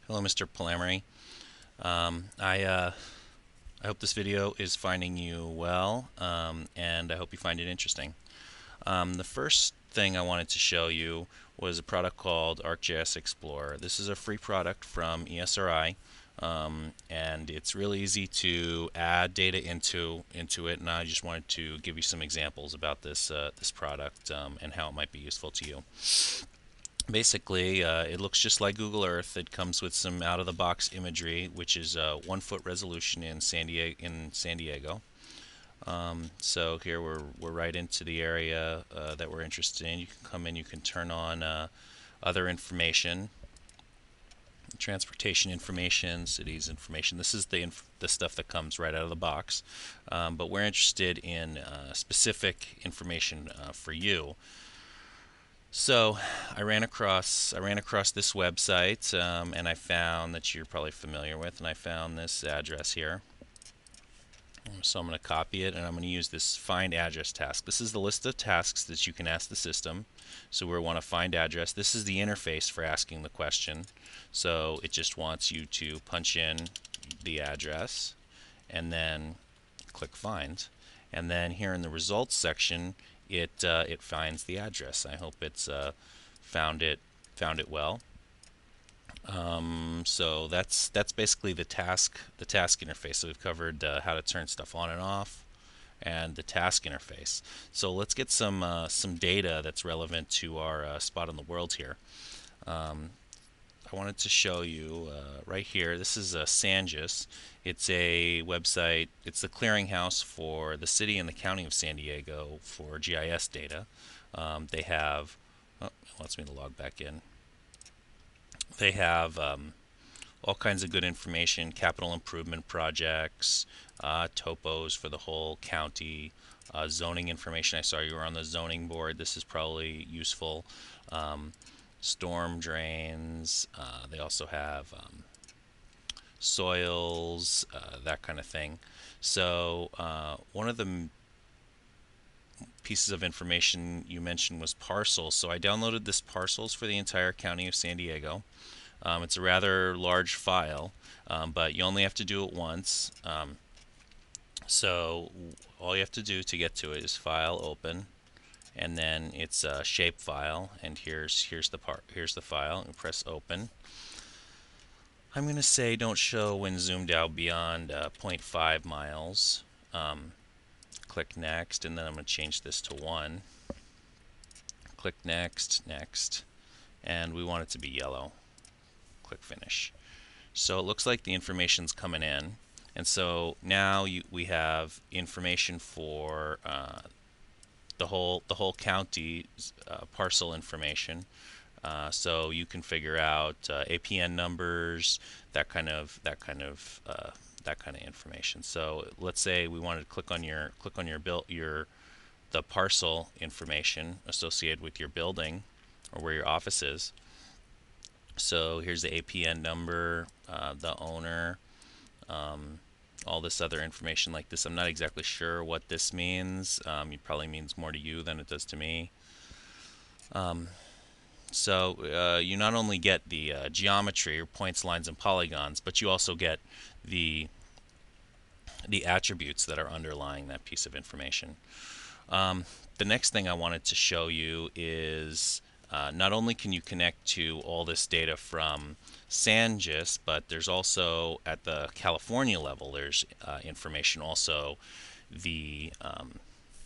Hello, Mr. Palamery. I hope this video is finding you well, and I hope you find it interesting. The first thing I wanted to show you was a product called ArcGIS Explorer. This is a free product from ESRI, and it's really easy to add data into it. And I just wanted to give you some examples about this product and how it might be useful to you. Basically, it looks just like Google Earth. It comes with some out-of-the-box imagery, which is 1 foot resolution in San Diego. So here we're right into the area that we're interested in. You can come in, you can turn on other information, transportation information, cities information. This is the stuff that comes right out of the box. But we're interested in specific information for you. So I ran across this website, and I found that you're probably familiar with, and I found this address here. So I'm going to copy it, and I'm going to use this find address task. This is the list of tasks that you can ask the system. So we want to find address. This is the interface for asking the question. So it just wants you to punch in the address and then click find. And then here in the results section, it finds the address. I hope it's found it well. So that's basically the task interface. So we've covered how to turn stuff on and off, and the task interface. So let's get some data that's relevant to our spot on the world here. I wanted to show you right here. This is SanGIS. It's a website. It's the clearinghouse for the city and the county of San Diego for GIS data. They have, oh, it wants me to log back in. They have all kinds of good information, capital improvement projects, topos for the whole county, zoning information. I saw you were on the zoning board. This is probably useful. Storm drains. They also have soils, that kind of thing. So one of the pieces of information you mentioned was parcels. So I downloaded this parcels for the entire county of San Diego. It's a rather large file, but you only have to do it once. So all you have to do to get to it is File, Open, and then it's a shape file. And here's the file. And press Open. I'm going to say don't show when zoomed out beyond 0.5 miles. Click Next, and then I'm going to change this to 1. Click Next, Next, and we want it to be yellow. Click Finish. So it looks like the information's coming in, and so now we have information for the whole county's parcel information. So you can figure out APN numbers, that kind of information. So let's say we wanted to click on the parcel information associated with your building or where your office is. So here's the APN number, the owner, all this other information like this. I'm not exactly sure what this means. It probably means more to you than it does to me. So you not only get the geometry or points, lines, and polygons, but you also get the attributes that are underlying that piece of information. The next thing I wanted to show you is not only can you connect to all this data from SanGIS, but there's also at the California level there's information also. The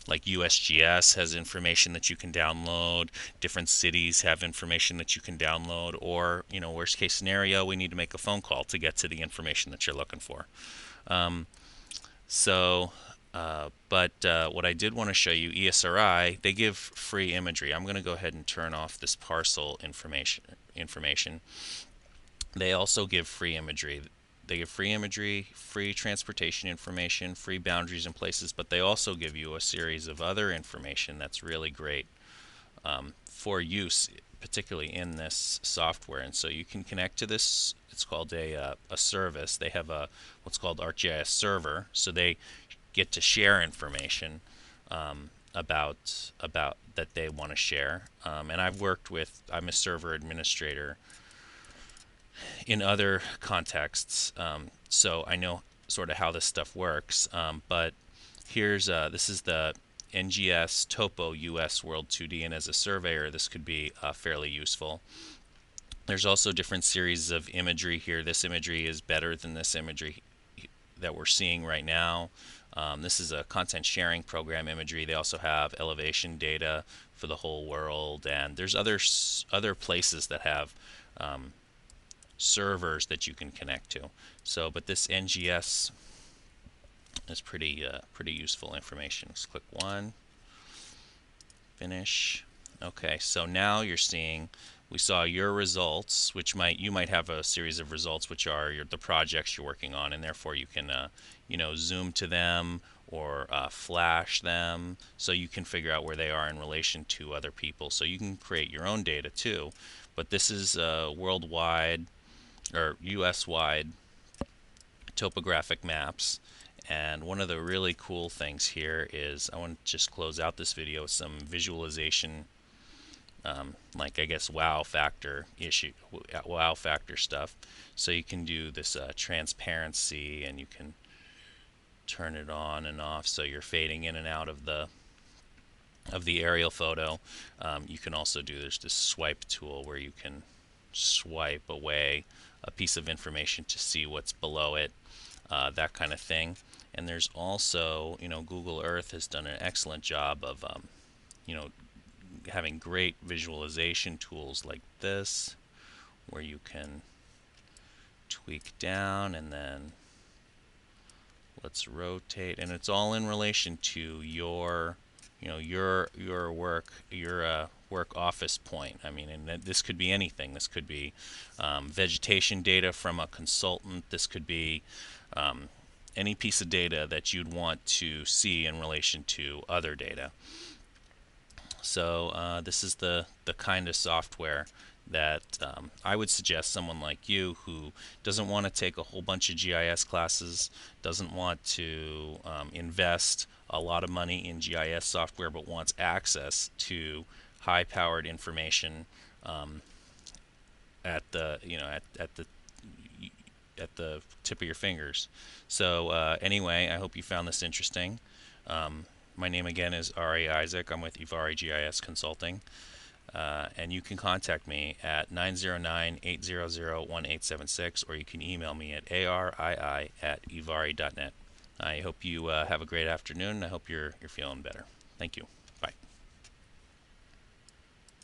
like USGS has information that you can download. Different cities have information that you can download. Or, worst case scenario, we need to make a phone call to get to the information that you're looking for. But what I did want to show you, ESRI, they give free imagery. I'm going to go ahead and turn off this parcel information. They also give free imagery. They give free imagery, free transportation information, free boundaries and places, but they also give you a series of other information that's really great for use, particularly in this software. And so you can connect to this. It's called a service. They have what's called ArcGIS Server, so they get to share information about that they want to share. And I'm a server administrator in other contexts. So I know sort of how this stuff works. But here's this is the NGS Topo US World 2D, and as a surveyor, this could be fairly useful. There's also different series of imagery here. This imagery is better than this imagery that we're seeing right now. This is a content sharing program imagery. They also have elevation data for the whole world, and there's other places that have servers that you can connect to. So, but this NGS is pretty useful information. Let's click one, finish. Okay, so now you're seeing, we saw your results, which you might have a series of results which are the projects you're working on, and therefore you can zoom to them or flash them, so you can figure out where they are in relation to other people. So you can create your own data too, but this is worldwide or US-wide topographic maps. And one of the really cool things here is, I want to just close out this video with some visualization, like I guess wow factor stuff. So you can do this transparency, and you can turn it on and off, so you're fading in and out of the aerial photo. You can also there's this swipe tool where you can swipe away a piece of information to see what's below it, that kind of thing. And there's also, Google Earth has done an excellent job of, having great visualization tools like this, where you can tweak down and then let's rotate, and it's all in relation to your work office point. I mean, and this could be anything. This could be vegetation data from a consultant. This could be any piece of data that you'd want to see in relation to other data. So this is the kind of software that I would suggest someone like you who doesn't want to take a whole bunch of GIS classes, doesn't want to invest a lot of money in GIS software, but wants access to high-powered information at the at the tip of your fingers. So anyway, I hope you found this interesting. My name again is Ari Isaac. I'm with Ivari GIS Consulting. And you can contact me at 909-800-1876, or you can email me at arii@ivari.net. I hope you have a great afternoon. I hope you're feeling better. Thank you.